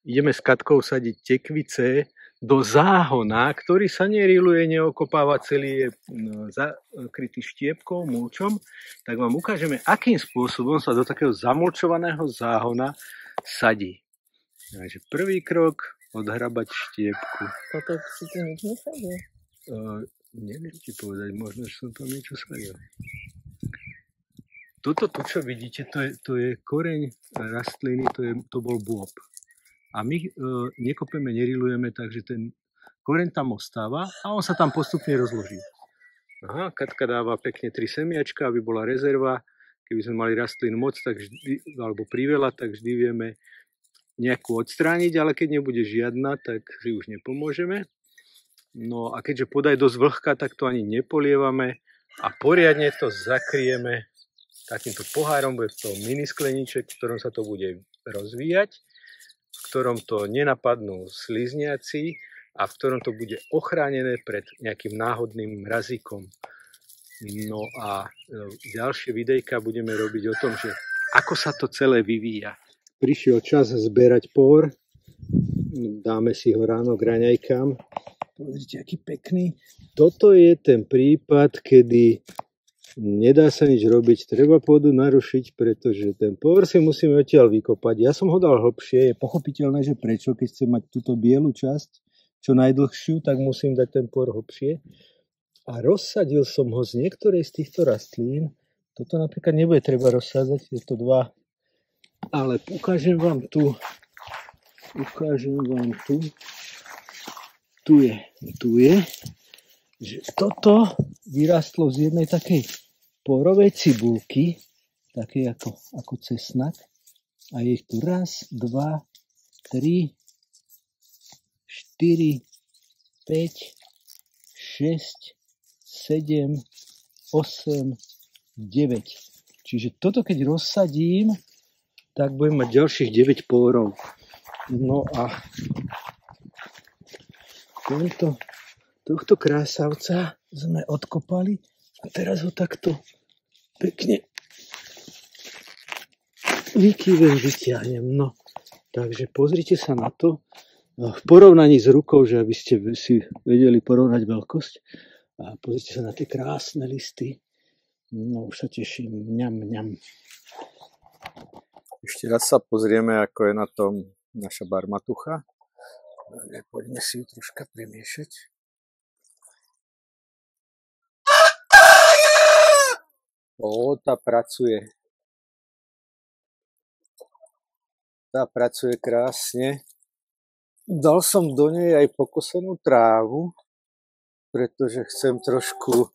ideme s Katkou sadiť tekvice do záhona, ktorý sa neriluje, neokopáva, celý je zakrytý štiepkou, mulčom, tak vám ukážeme, akým spôsobom sa do takého zamulčovaného záhona sadí. Takže prvý krok, odhrabať štiepku. Toto si tu nič nesadil? Neviem ti povedať, možno, že som tam niečo sadil. Toto, čo vidíte, to je koreň rastliny, to bol bôb. A my nekopeme, nerilujeme, takže ten koreň tam ostáva a on sa tam postupne rozloží. Aha, Katka dáva pekne 3 semiačka, aby bola rezerva. Keby sme mali rastlín moc, tak vždy, alebo priveľa, tak vždy vieme nejakú odstrániť, ale keď nebude žiadna, tak si už nepomôžeme. No a keďže podaj dosť vlhká, tak to ani nepolievame a poriadne to zakrieme takýmto pohárom, bude to mini skleníček, v ktorom sa to bude rozvíjať, v ktorom to nenapadnú slizniaci a v ktorom to bude ochránené pred nejakým náhodným mrazíkom. No a ďalšie videjka budeme robiť o tom, že ako sa to celé vyvíja. Prišiel čas zberať pór, dáme si ho ráno k raňajkám. Pozrite, aký pekný. Toto je ten prípad, kedy nedá sa nič robiť, treba pôdu narušiť, pretože ten pór si musíme odtiaľ vykopať. Ja som ho dal hlbšie, je pochopiteľné, že prečo, keď chcem mať túto bielu časť, čo najdlhšiu, tak musím dať ten pór hlbšie. A rozsadil som ho z niektorej z týchto rastlín. Toto napríklad nebude treba rozsádzať, je to 2. Ale ukážem vám tu. Tu je, že toto vyrastlo z jednej takej porovej cibulky, také ako cesnak. A je ich tu 1, 2, 3, 4, 5, 6, 7, 8, 9. Čiže toto keď rozsadím, tak budem mať ďalších 9 pórov. No a tohto krásavca sme odkopali a teraz ho takto pekne vytiahnem. No, takže pozrite sa na to v porovnaní s rukou, že aby ste si vedeli porovnať veľkosť. A pozrite sa na tie krásne listy. No, už sa teším. Mňam. Ešte raz sa pozrieme, ako je na tom naša barmatucha. Poďme si ju troška premiešať. Tá pracuje. Tá pracuje krásne. Dal som do nej aj pokosenú trávu, pretože chcem trošku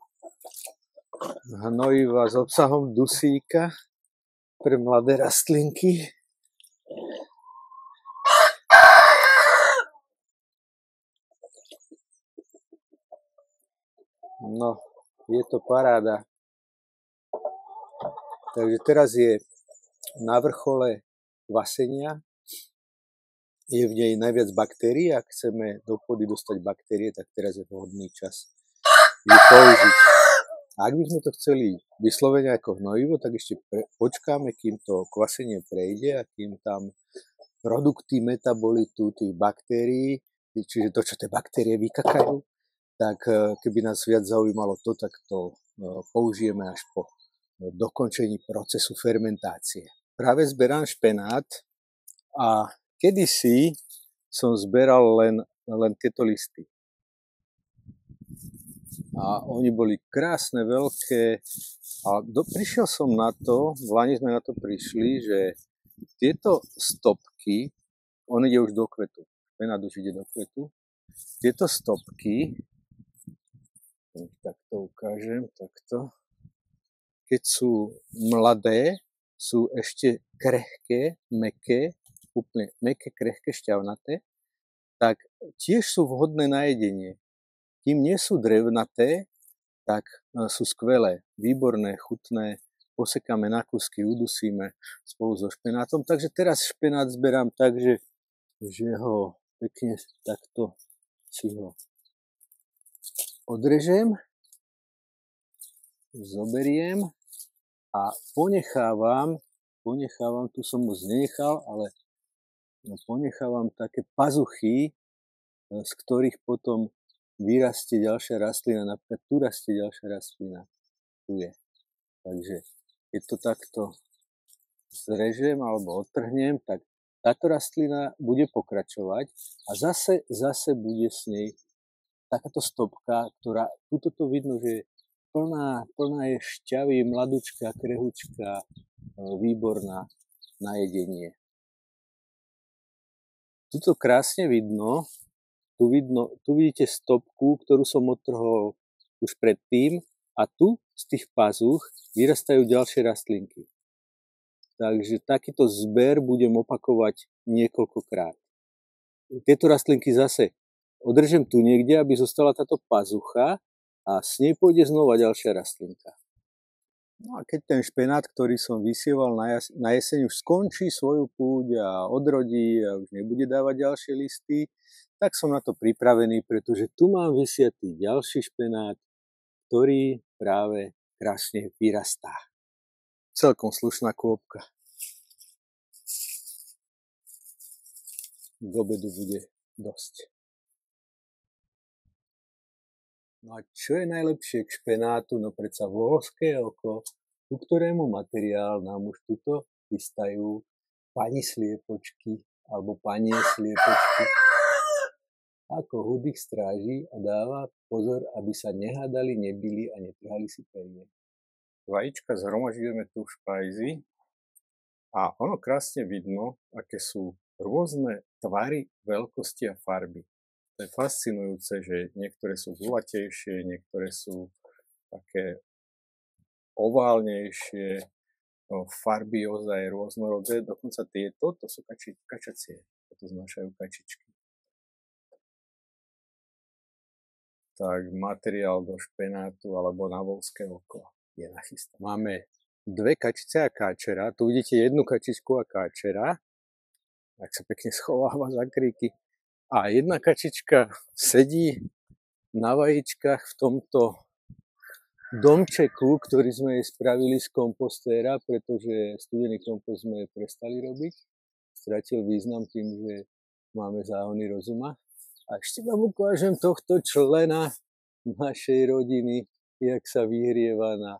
hnojiva s obsahom dusíka pre mladé rastlinky. No, je to paráda. Takže teraz je na vrchole kvasenia. Je v nej najviac baktérií. Ak chceme do pôdy dostať baktérie, tak teraz je vhodný čas ju použiť. A ak by sme to chceli vyslovene ako hnojivo, tak ešte počkáme, kým to kvasenie prejde a kým tam produkty metabolitu tých baktérií, čiže to, čo tie baktérie vykakajú, tak keby nás viac zaujímalo to, tak to použijeme až po dokončení procesu fermentácie. Práve zberám špenát a kedysi som zberal len tieto listy. A oni boli krásne, veľké. A prišiel som na to, v Lani sme na to prišli, že tieto stopky, on ide už do kvetu. Špenát už ide do kvetu. Tieto stopky, takto ukážem, takto. Keď sú mladé, sú ešte krehké, mäkké, úplne mäkké, krehké, šťavnaté, tak tiež sú vhodné na jedenie. Kým nie sú drevnaté, tak sú skvelé, výborné, chutné, posekáme na kúsky, udusíme spolu so špenátom. Takže teraz špenát zberám tak, že ho pekne takto si ho odrežem, zoberiem a ponechávam, tu som moc nenechal, ale ponechávam také pazuchy, z ktorých potom vyrastie ďalšia rastlina. Napríklad tu rastie ďalšia rastlina. Tu je. Takže keď to takto zrežem alebo odtrhnem, tak táto rastlina bude pokračovať a zase bude s nej takáto stopka, ktorá, tuto to vidno, že je plná je šťavy, mladúčka, krehučka, výborná na jedenie. Tuto krásne vidno, tu vidíte stopku, ktorú som odtrhol už predtým a tu z tých pazuch vyrastajú ďalšie rastlinky. Takže takýto zber budem opakovať niekoľkokrát. Tieto rastlinky zase održem tu niekde, aby zostala táto pazucha a s nej pôjde znova ďalšia rastlinka. No a keď ten špenát, ktorý som vysieval na jeseň už skončí svoju púť a odrodí a už nebude dávať ďalšie listy, tak som na to pripravený, pretože tu mám vysiatý ďalší špenát, ktorý práve krásne vyrastá. Celkom slušná kôpka. K obedu bude dosť. No a čo je najlepšie k špenátu? No predsa voľské oko, ku ktorému materiál nám už tuto chystajú pani sliepočky alebo panie sliepočky. Ako hudých stráži a dáva pozor, aby sa nehádali, nebili a netrhali si perie. Vajíčka zhromažďujeme tu v špajzi a ono krásne vidno, aké sú rôzne tvary, veľkosti a farby. To je fascinujúce, že niektoré sú gulatejšie, niektoré sú také oválnejšie, farby ozaj rôznorodé, dokonca tieto, to sú kačacie, to znášajú kačičky. Tak materiál do špenátu alebo na voľské oko je nachystaný. Máme dve kačice a káčera. Tu vidíte jednu kačičku a káčera. Tak sa pekne schováva za kríky. A jedna kačička sedí na vajíčkach v tomto domčeku, ktorý sme jej spravili z kompostéra, pretože studený kompost sme prestali robiť. Stratil význam tým, že máme záhony rozuma. A ešte vám ukážem tohto člena našej rodiny, jak sa vyhrieva na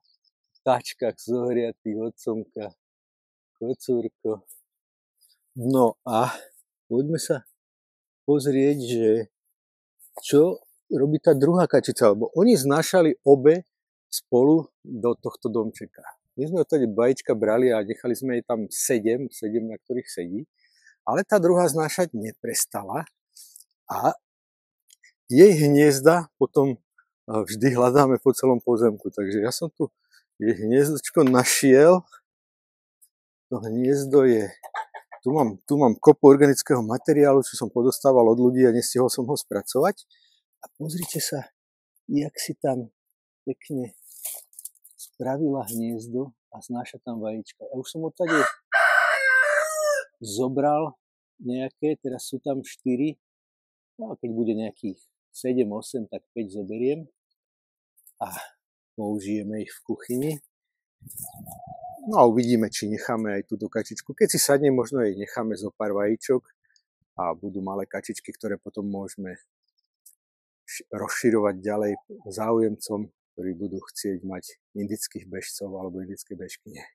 tačkách zohriatých od slnka. Kocúrko. No a poďme sa pozrieť, že čo robí tá druhá kačica, lebo oni znášali obe spolu do tohto domčeka. My sme odtedy vajíčka brali a nechali sme jej tam 7, na ktorých sedí, ale tá druhá znášať neprestala. A jej hniezda potom vždy hľadáme po celom pozemku. Takže ja som tu jej hniezdočko našiel. To hniezdo je... Tu mám kopu organického materiálu, čo som podostával od ľudí a nestihol som ho spracovať. A pozrite sa, jak si tam pekne spravila hniezdo a znáša tam vajíčka. Ja už som odtade zobral nejaké, teraz sú tam 4. No a keď bude nejakých 7, 8, tak 5 zoberiem a použijeme ich v kuchyni. No a uvidíme, či necháme aj túto kačičku. Keď si sadne, možno jej necháme zo pár vajíčok a budú malé kačičky, ktoré potom môžeme rozširovať ďalej záujemcom, ktorí budú chcieť mať indických bežcov alebo indické bežkyne.